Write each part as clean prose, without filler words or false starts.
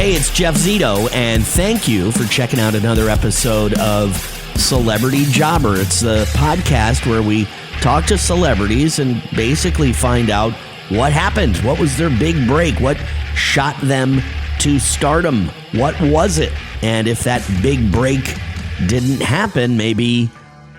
Hey, it's Jeff Zito, and thank you for checking out another episode of Celebrity Jobber. It's the podcast where we talk to celebrities and basically find out what happened. What was their big break? What shot them to stardom? What was it? And if that big break didn't happen, maybe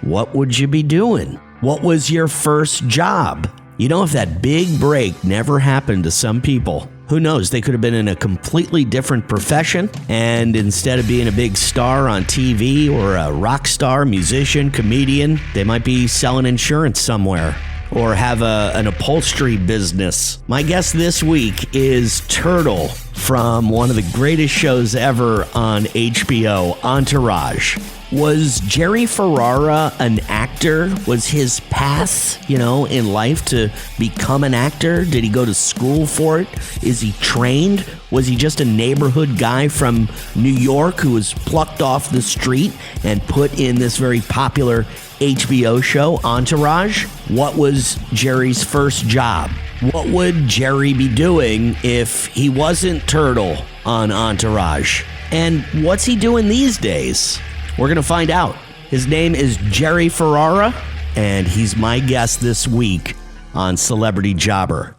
what would you be doing? What was your first job? You know, if that big break never happened to some people, who knows? They could have been in a completely different profession, and instead of being a big star on TV or a rock star, musician, comedian, they might be selling insurance somewhere or have an upholstery business. My guest this week is Turtle from one of the greatest shows ever on HBO, Entourage. Was Jerry Ferrara an actor? Was his path, in life to become an actor? Did he go to school for it? Is he trained? Was he just a neighborhood guy from New York who was plucked off the street and put in this very popular HBO show, Entourage? What was Jerry's first job? What would Jerry be doing if he wasn't Turtle on Entourage? And what's he doing these days? We're going to find out. His name is Jerry Ferrara, and he's my guest this week on Celebrity Jobber.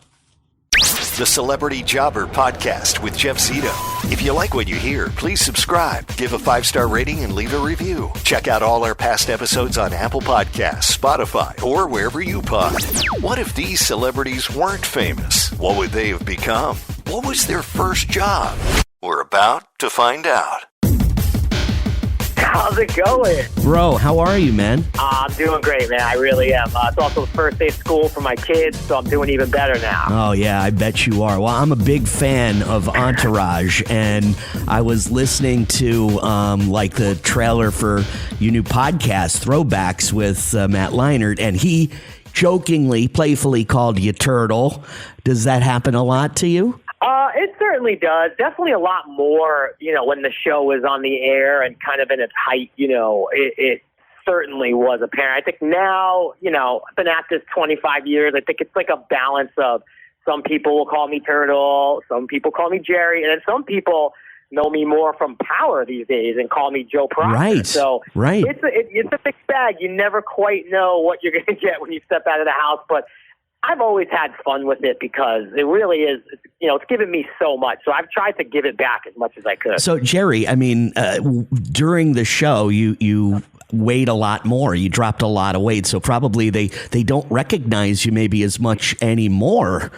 The Celebrity Jobber Podcast with Jeff Zito. If you like what you hear, please subscribe, give a 5-star rating, and leave a review. Check out all our past episodes on Apple Podcasts, Spotify, or wherever you pod. What if these celebrities weren't famous? What would they have become? What was their first job? We're about to find out. How's it going? Bro, how are you, man? I'm doing great, man. I really am. It's also the first day of school for my kids, so I'm doing even better now. Oh, yeah, I bet you are. Well, I'm a big fan of Entourage, and I was listening to, the trailer for your new podcast, Throwbacks, with Matt Leinart, and he jokingly, playfully called you Turtle. Does that happen a lot to you? It certainly does. Definitely a lot more, when the show was on the air and kind of in its height, it certainly was apparent. I think now, I've been at this 25 years. I think it's like a balance of some people will call me Turtle, some people call me Jerry, and then some people know me more from Power these days and call me Joe Proctor. Right. So right. It's a mixed bag. You never quite know what you're going to get when you step out of the house, but I've always had fun with it because it really is, it's given me so much. So I've tried to give it back as much as I could. So, Jerry, during the show, you weighed a lot more. You dropped a lot of weight. So probably they don't recognize you maybe as much anymore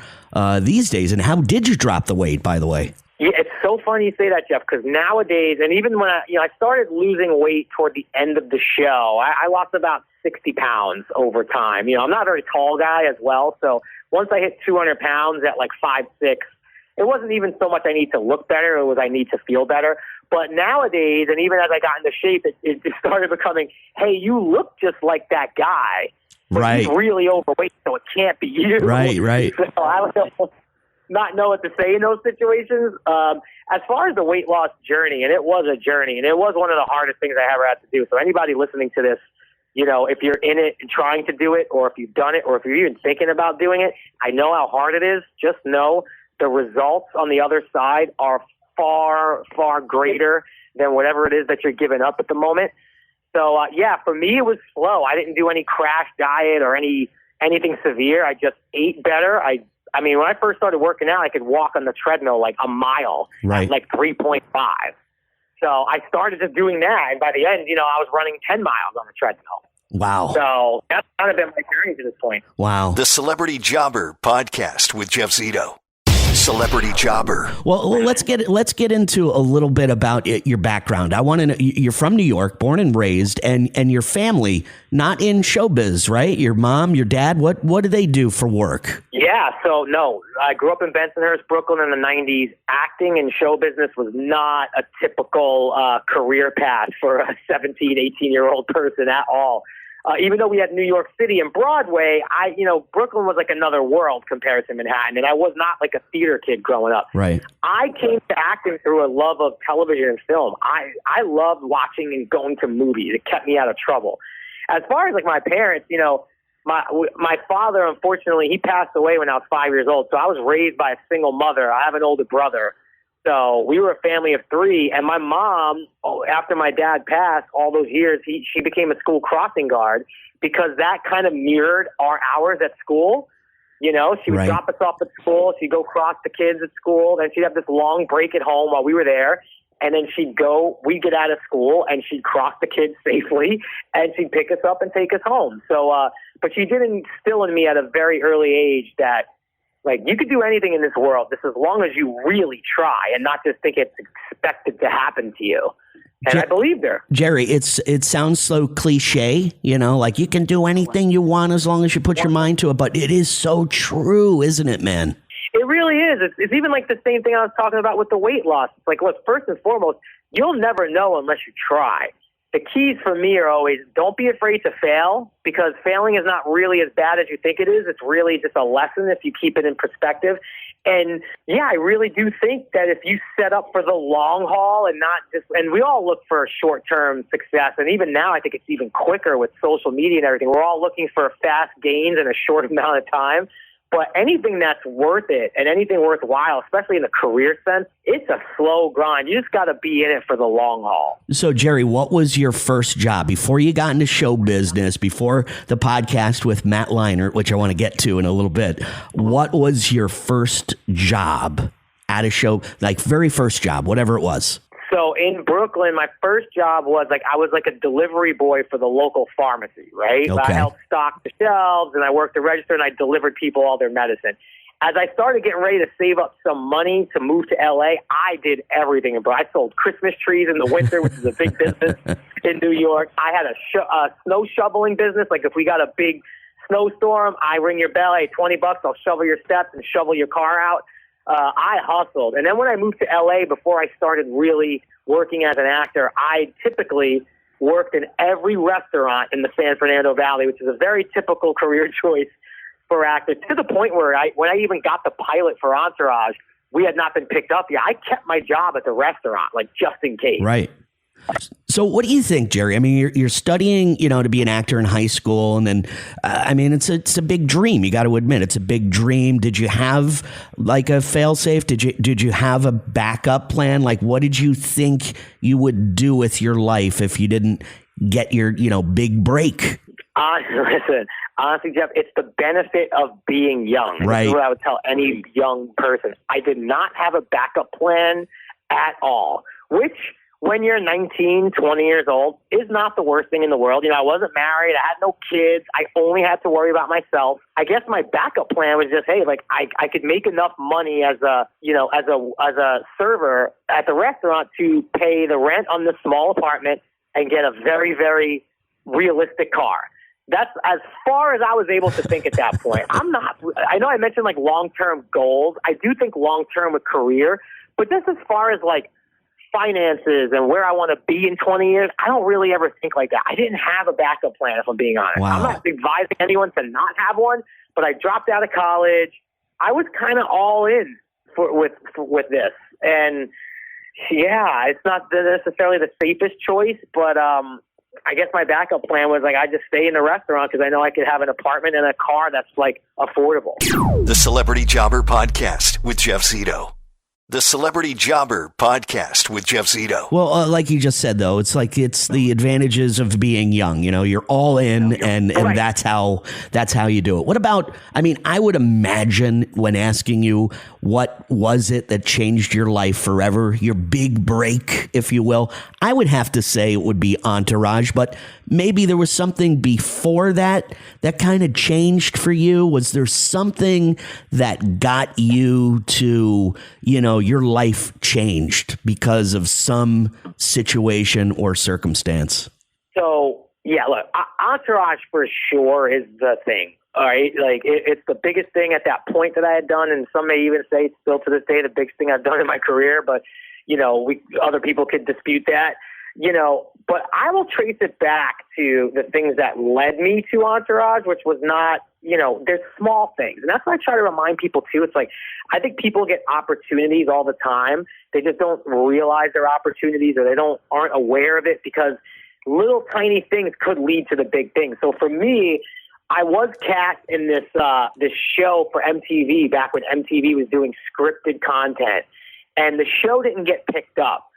these days. And how did you drop the weight, by the way? Yeah, it's so funny you say that, Jeff, because nowadays, and even when I started losing weight toward the end of the show, I lost about 60 pounds over time. I'm not a very tall guy as well, so once I hit 200 pounds at like 5'6", it wasn't even so much I need to look better, it was I need to feel better. But nowadays, and even as I got into shape, it started becoming, hey, you look just like that guy. Right. He's really overweight, so it can't be you. Right. So I don't not know what to say in those situations. As far as the weight loss journey, and it was a journey, and it was one of the hardest things I ever had to do. So anybody listening to this, if you're in it and trying to do it, or if you've done it, or if you're even thinking about doing it, I know how hard it is. Just know the results on the other side are far, far greater than whatever it is that you're giving up at the moment. So, for me, it was slow. I didn't do any crash diet or anything severe. I just ate better. I mean, when I first started working out, I could walk on the treadmill like a mile, right, at like 3.5. So I started just doing that, and by the end, I was running 10 miles on the treadmill. Wow. So that's kind of been my journey to this point. Wow. The Celebrity Jobber Podcast with Jeff Zito. Celebrity Jobber. Well, let's get into a little bit about your background. I want to know, you're from New York, born and raised, and your family not in showbiz, right? Your mom, your dad, what do they do for work? Yeah, so no, I grew up in Bensonhurst, Brooklyn in the 90s. Acting and show business was not a typical career path for a 17, 18-year-old person at all. Even though we had New York City and Broadway, Brooklyn was like another world compared to Manhattan, and I was not like a theater kid growing up. Right. I came to acting through a love of television and film. I loved watching and going to movies. It kept me out of trouble. As far as like my parents, my father, unfortunately, he passed away when I was 5 years old, so I was raised by a single mother. I have an older brother So we were a family of 3, and my mom, after my dad passed all those years, she became a school crossing guard because that kind of mirrored our hours at school. You know, she would drop us off at school. She'd go cross the kids at school. Then she'd have this long break at home while we were there. And then we'd get out of school and she'd cross the kids safely and she'd pick us up and take us home. So, but she did instill in me at a very early age that, like, you could do anything in this world just as long as you really try and not just think it's expected to happen to you. And I believed her. Jerry, it sounds so cliche, you know, like you can do anything you want as long as you put your mind to it. But it is so true, isn't it, man? It really is. It's even like the same thing I was talking about with the weight loss. It's like, look, first and foremost, you'll never know unless you try. The keys for me are always don't be afraid to fail, because failing is not really as bad as you think it is. It's really just a lesson if you keep it in perspective. And yeah, I really do think that if you set up for the long haul and not just, and we all look for short-term success. And even now, I think it's even quicker with social media and everything. We're all looking for fast gains in a short amount of time. But anything that's worth it and anything worthwhile, especially in the career sense, it's a slow grind. You just got to be in it for the long haul. So, Jerry, what was your first job before you got into show business, before the podcast with Matt Leinart, which I want to get to in a little bit? What was your first job at a show, like very first job, whatever it was? So in Brooklyn, my first job was I was like a delivery boy for the local pharmacy, right? Okay. I helped stock the shelves and I worked the register and I delivered people all their medicine. As I started getting ready to save up some money to move to LA, I did everything. I sold Christmas trees in the winter, which is a big business in New York. I had a snow shoveling business. Like if we got a big snowstorm, I ring your bell, hey, $20, I'll shovel your steps and shovel your car out. I hustled. And then when I moved to LA, before I started really working as an actor, I typically worked in every restaurant in the San Fernando Valley, which is a very typical career choice for actors, to the point where when I even got the pilot for Entourage, we had not been picked up yet. I kept my job at the restaurant, like just in case. Right. So what do you think, Jerry? I mean, you're studying, you know, to be an actor in high school. And then, I mean, it's a big dream. You got to admit, it's a big dream. Did you have like a fail safe? Did you have a backup plan? Like, what did you think you would do with your life if you didn't get your, you know, big break? Listen, honestly, Jeff, it's the benefit of being young. Right. This is what I would tell any young person. I did not have a backup plan at all, which, when you're 19, 20 years old, is not the worst thing in the world. You know, I wasn't married. I had no kids. I only had to worry about myself. I guess my backup plan was just, hey, like I could make enough money as a server at the restaurant to pay the rent on this small apartment and get a very, very realistic car. That's as far as I was able to think at that point. I know I mentioned like long-term goals. I do think long-term with career, but just as far as like finances and where I want to be in 20 years, I don't really ever think like that. I didn't have a backup plan, if I'm being honest. Wow. I'm not advising anyone to not have one, but I dropped out of college. I was kind of all in with this. And yeah, it's not necessarily the safest choice, but I guess my backup plan was like I just stay in the restaurant because I know I could have an apartment and a car that's like affordable. The Celebrity Jobber Podcast with Jeff Zito. The Celebrity Jobber Podcast with Jeff Zito. Well, like you just said, though, it's like it's the advantages of being young. You know, you're all in, and Right. that's how you do it. What about? I mean, I would imagine when asking you what was it that changed your life forever, your big break, if you will, I would have to say it would be Entourage. But maybe there was something before that kind of changed for you. Was there something that got you to, you know, your life changed because of some situation or circumstance? So, yeah, look, Entourage for sure is the thing. All right. Like it's the biggest thing at that point that I had done. And some may even say it's still to this day the biggest thing I've done in my career. But, you know, other people could dispute that, you know, but I will trace it back to the things that led me to Entourage, which was not, you know, there's small things. And that's what I try to remind people too. It's like, I think people get opportunities all the time. They just don't realize their opportunities, or they aren't aware of it, because little tiny things could lead to the big thing. So for me, I was cast in this show for MTV back when MTV was doing scripted content. and the show didn't get picked up.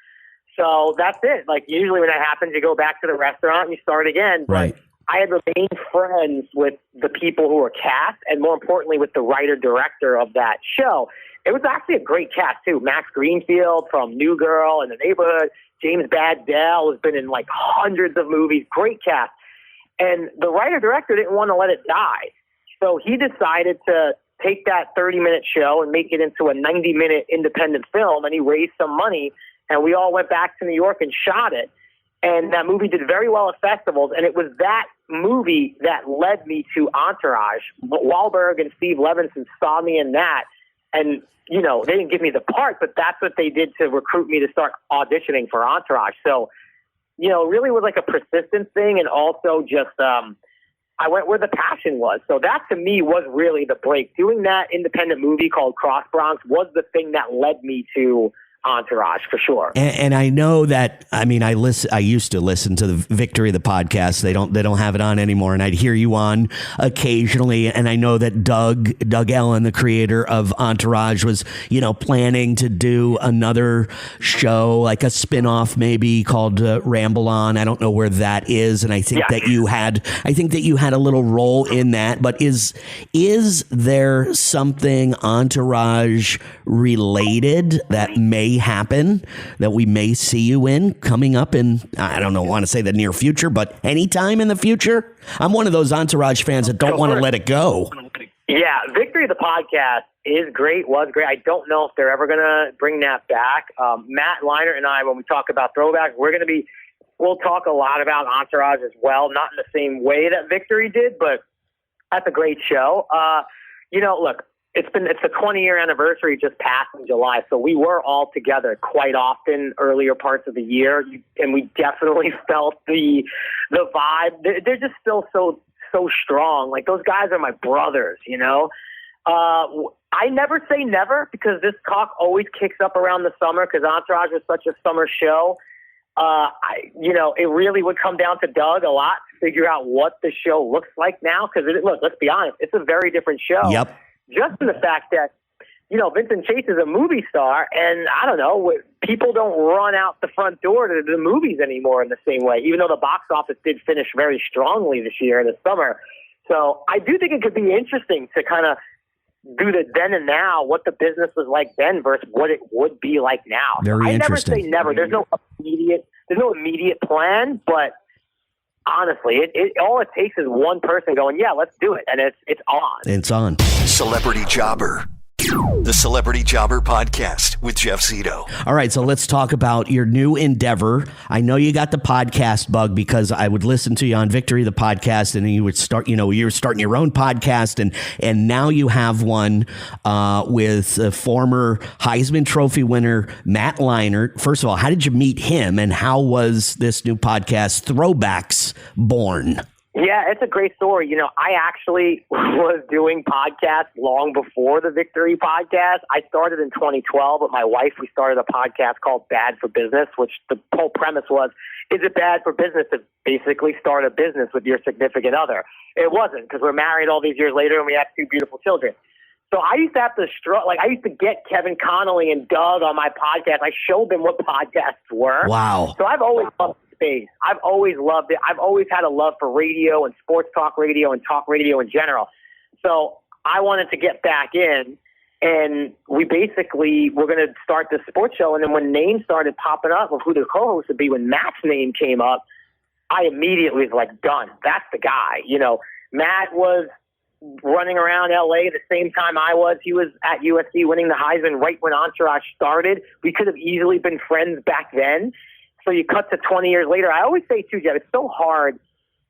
So that's it. Like, usually when that happens, you go back to the restaurant and you start again. Right. I had remained friends with the people who were cast, and more importantly, with the writer-director of that show. It was actually a great cast, too. Max Greenfield from New Girl and The Neighborhood. James Badell has been in, like, hundreds of movies. Great cast. And the writer-director didn't want to let it die. So he decided to take that 30-minute show and make it into a 90-minute independent film, and he raised some money, and we all went back to New York and shot it. And that movie did very well at festivals, and it was that movie that led me to Entourage. Wahlberg and Steve Levinson saw me in that, and, you know, they didn't give me the part, but that's what they did to recruit me to start auditioning for Entourage. So, you know, it really was like a persistence thing, and also just I went where the passion was. So that, to me, was really the break. Doing that independent movie called Cross Bronx was the thing that led me to Entourage, for sure. And I know that, I mean, I used to listen to the Victory, the podcast. They don't have it on anymore. And I'd hear you on occasionally. And I know that Doug Ellen, the creator of Entourage, was, you know, planning to do another show, like a spinoff maybe called Ramble On. I don't know where that is. And I think that you had a little role in that. But is there something Entourage related that may happen, that we may see you in coming up in, I don't know, want to say the near future, but anytime in the future? I'm one of those Entourage fans that don't want to let it go. Yeah, Victory, the podcast, is great, was great. I don't know if they're ever going to bring that back. Matt Leinart and I, when we talk about throwbacks, we'll talk a lot about Entourage as well, not in the same way that Victory did, but that's a great show. You know, look, it's the 20-year anniversary just passed in July, so we were all together quite often earlier parts of the year, and we definitely felt the vibe. They're just still so strong. Like, those guys are my brothers, you know. I never say never, because this talk always kicks up around the summer, because Entourage was such a summer show. It really would come down to Doug a lot to figure out what the show looks like now, because look, let's be honest, it's a very different show. Yep. Just in the fact that, you know, Vincent Chase is a movie star, and I don't know, people don't run out the front door to the movies anymore in the same way, even though the box office did finish very strongly this year in the summer. So I do think it could be interesting to kind of do the then and now, what the business was like then versus what it would be like now. Very interesting. I never say never. There's no immediate plan, but honestly, all it takes is one person going, yeah, let's do it. And it's on. It's on. Celebrity Jobber. The Celebrity Jobber Podcast with Jeff Zito. All right, so let's talk about your new endeavor. I know you got the podcast bug, because I would listen to you on Victory, the podcast, and then you would start, you were starting your own podcast, and now you have one with former Heisman Trophy winner Matt Leinart. First of all, how did you meet him, and how was this new podcast, Throwbacks, born? Yeah, it's a great story. You know, I actually was doing podcasts long before the Victory podcast. I started in 2012 with my wife. We started a podcast called Bad for Business, which the whole premise was, is it bad for business to basically start a business with your significant other? It wasn't, because we're married all these years later and we have two beautiful children. So I used to have to I used to get Kevin Connolly and Doug on my podcast. I showed them what podcasts were. Wow. So I've always loved space. I've always loved it. I've always had a love for radio and sports talk radio and talk radio in general. So I wanted to get back in, and we basically were going to start this sports show. And then when names started popping up of who the co-host would be, when Matt's name came up, I immediately was like, done. That's the guy. You know, Matt was running around LA the same time I was. He was at USC winning the Heisman right when Entourage started. We could have easily been friends back then. So you cut to 20 years later. I always say, too, Jeff, it's so hard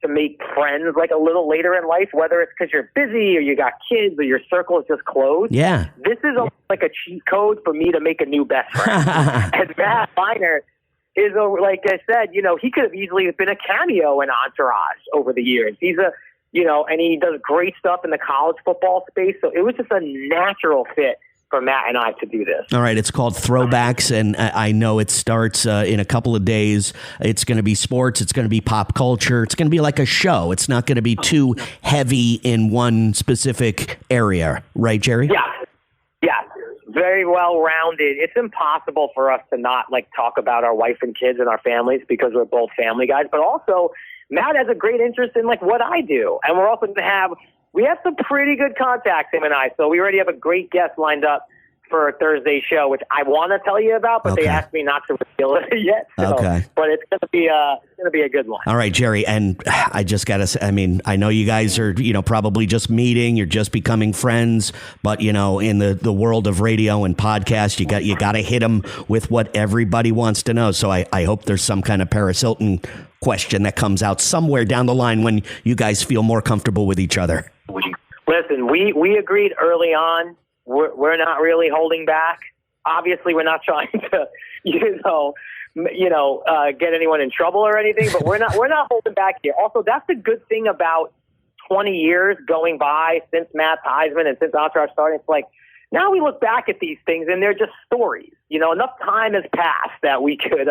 to make friends like a little later in life, whether it's because you're busy or you got kids or your circle is just closed. Yeah. This is like a cheat code for me to make a new best friend. And Matt Leinart is, like I said, you know, he could have easily been a cameo in Entourage over the years. He's and he does great stuff in the college football space. So it was just a natural fit for Matt and I to do this. All right. It's called Throwbacks, and I know it starts in a couple of days. It's going to be sports. It's going to be pop culture. It's going to be like a show. It's not going to be too heavy in one specific area. Right, Jerry? Yeah. Yeah. Very, very well-rounded. It's impossible for us to not talk about our wife and kids and our families because we're both family guys. But also, Matt has a great interest in what I do, and we're also going to have some pretty good contacts, him and I. So we already have a great guest lined up for a Thursday show, which I want to tell you about, but they asked me not to reveal it yet. So, okay. But it's going to be a good one. All right, Jerry. And I just got to say, I know you guys are, probably just meeting, you're just becoming friends, but in the world of radio and podcast, you got to hit them with what everybody wants to know. So I hope there's some kind of Paris Hilton question that comes out somewhere down the line when you guys feel more comfortable with each other. Listen, we agreed early on. We're not really holding back. Obviously, we're not trying to, get anyone in trouble or anything. But we're not holding back here. Also, that's the good thing about 20 years going by since Matt Heisman and since Entourage started. It's now we look back at these things and they're just stories. Enough time has passed that we could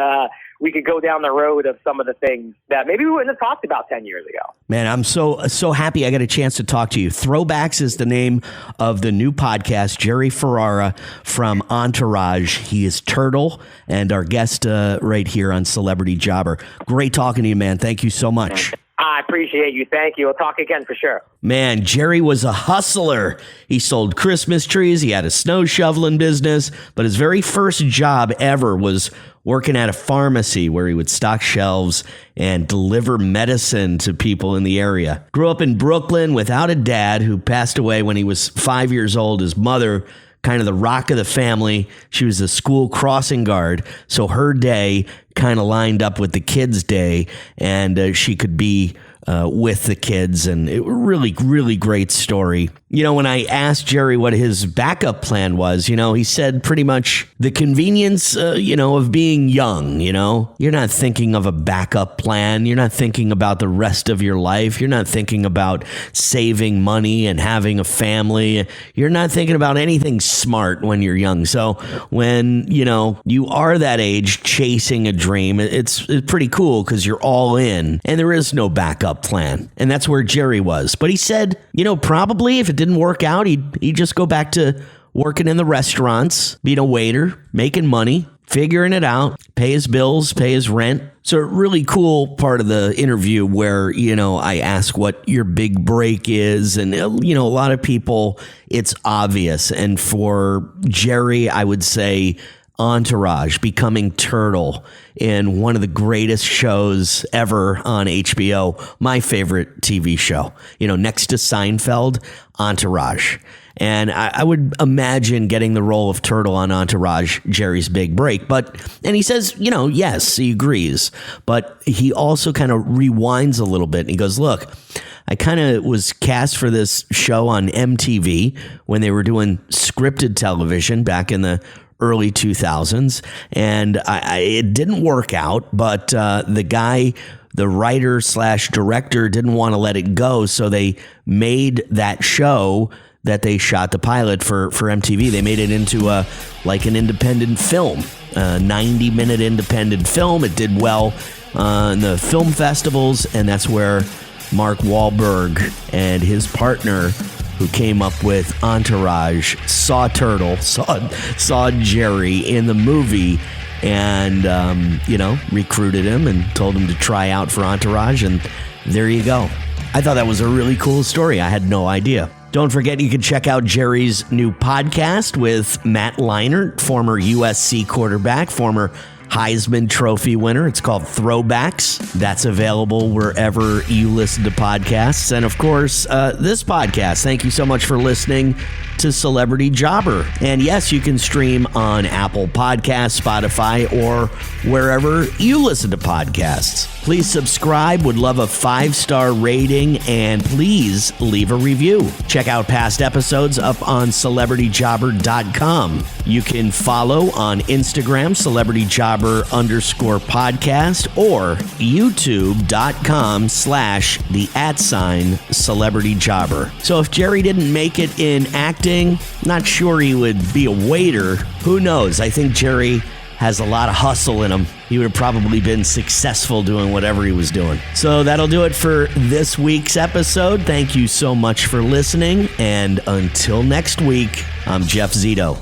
go down the road of some of the things that maybe we wouldn't have talked about 10 years ago. Man, I'm so happy I got a chance to talk to you. Throwbacks is the name of the new podcast. Jerry Ferrara from Entourage. He is Turtle and our guest right here on Celebrity Jobber. Great talking to you, man. Thank you so much. I appreciate you. Thank you. We'll talk again for sure. Man, Jerry was a hustler. He sold Christmas trees. He had a snow shoveling business, but his very first job ever was working at a pharmacy where he would stock shelves and deliver medicine to people in the area. Grew up in Brooklyn without a dad who passed away when he was 5 years old. His mother, kind of the rock of the family. She was a school crossing guard, so her day kind of lined up with the kids' day, and she could be with the kids, and it really, really great story. When I asked Jerry what his backup plan was, he said pretty much the convenience, of being young, You're not thinking of a backup plan. You're not thinking about the rest of your life. You're not thinking about saving money and having a family. You're not thinking about anything smart when you're young. So when, you are that age chasing a dream, it's pretty cool because you're all in and there is no backup plan. And that's where Jerry was. But he said, probably if it didn't work out, he'd just go back to working in the restaurants, being a waiter, making money, figuring it out, pay his bills, pay his rent. So a really cool part of the interview where, I ask what your big break is. And, a lot of people, it's obvious. And for Jerry, I would say Entourage, becoming Turtle in one of the greatest shows ever on HBO, my favorite TV show, next to Seinfeld, Entourage. And I would imagine getting the role of Turtle on Entourage, Jerry's big break. And he says, yes, he agrees. But he also kind of rewinds a little bit. And he goes, look, I kind of was cast for this show on MTV when they were doing scripted television back in the early 2000s. And it didn't work out, but the writer/director didn't want to let it go. So they made that show that they shot the pilot for MTV. They made it into an independent film, a 90-minute independent film. It did well in the film festivals, and that's where Mark Wahlberg and his partner, who came up with Entourage, saw Turtle, saw Jerry in the movie, and recruited him and told him to try out for Entourage, and there you go. I thought that was a really cool story. I had no idea. Don't forget, you can check out Jerry's new podcast with Matt Leinart, former USC quarterback, former Heisman Trophy winner. It's called Throwbacks. That's available wherever you listen to podcasts. And of course, this podcast. Thank you so much for listening to Celebrity Jobber. And yes, you can stream on Apple Podcasts, Spotify, or wherever you listen to podcasts. Please subscribe. Would love a 5-star rating, and please leave a review. Check out past episodes up on CelebrityJobber.com. You can follow on Instagram, CelebrityJobber_podcast, or YouTube.com/@CelebrityJobber. So if Jerry didn't make it in acting, not sure he would be a waiter. Who knows? I think Jerry has a lot of hustle in him. He would have probably been successful doing whatever he was doing. So that'll do it for this week's episode. Thank you so much for listening. And until next week, I'm Jeff Zito.